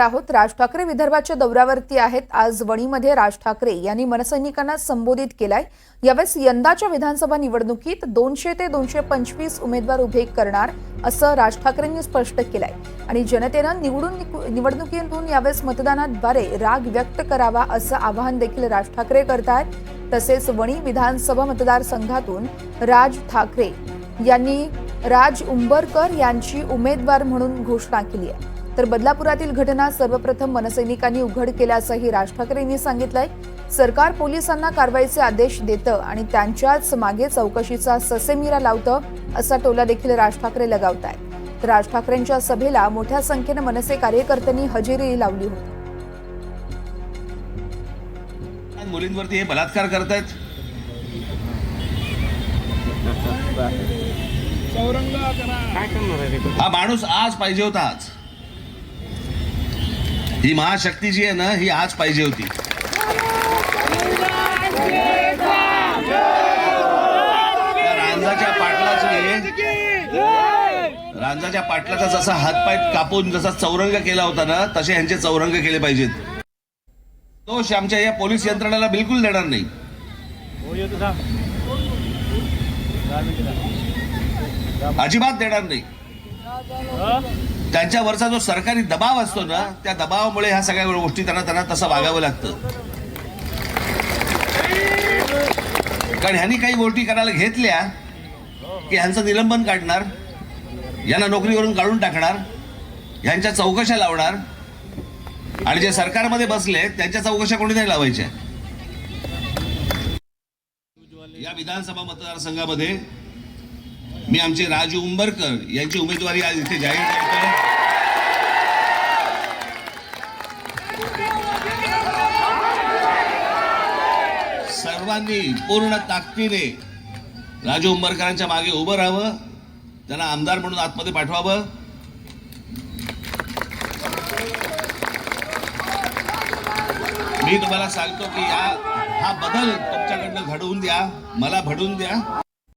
आहोत. राज ठाकरे विदर्भाच्या दौऱ्यावरती आहेत. आज वणीमध्ये राज ठाकरे यांनी मनसैनिकांना संबोधित केलाय. यावेळेस यंदाच्या विधानसभा निवडणुकीत 200 ते 225 उमेदवार उभे करणार असं राज ठाकरेंनी स्पष्ट केलंय आणि जनतेनं निवडणुकीतून यावेळेस मतदानाद्वारे राग व्यक्त करावा असं आवाहन देखील राज ठाकरे करतायत. तसेच वणी विधानसभा मतदारसंघातून राज ठाकरे यांनी राज उंबरकर यांची उमेदवार म्हणून घोषणा केली आहे. तर बदलापुरातील घटना सर्वप्रथम मनसैनिकांनी उघड केल्याचंही राज ठाकरे यांनी सांगितलंय. सरकार पोलिसांना कारवाईचे आदेश देतं आणि त्यांच्याच मागे चौकशीचा ससेमिरा लावतं असा टोला देखील राज ठाकरे लगावतायत. तर राज ठाकरेंच्या सभेला मोठ्या संख्येने मनसे कार्यकर्त्यांनी हजेरी लावली होती. मुलींवरती हे बलात्कार करतायत. हा माणूस आज पाहिजे होता. आज ही महाशक्ती जी आहे ना, ही आज पाहिजे होती. रांजाच्या पाटलाचा जसा हातपाय कापून जसा चौरंग केला होता ना, तसे यांचे चौरंग केले पाहिजेत. दोष आमच्या या पोलीस यंत्रणेला बिलकुल देणार नाही. अजिबात देणार नाही. त्यांच्यावरचा जो सरकारी दबाव असतो ना, त्या दबावामुळे ह्या सगळ्या गोष्टी त्यांना तसं वागावं लागतं. कारण ह्यांनी काही गोष्टी करायला घेतल्या की ह्यांचं निलंबन काढणार, यांना नोकरीवरून काढून टाकणार, ह्यांच्या चौकशा लावणार आणि जे सरकारमध्ये बसले त्यांच्या चौकशा कोणी नाही लावायच्या. या विधानसभा मतदारसंघामध्ये मी आमचे राजू उंबरकर यांची उमेदवारी आज इथे जाहीर करतो. सर्वांनी पूर्ण ताकदीने राजू उंबरकरांच्या मागे उभं राहावं, त्यांना आमदार म्हणून आतमध्ये पाठवावं. मी तुम्हाला सांगतो की हा बदल तुमच्याकडनं घडवून द्या, मला घडवून द्या.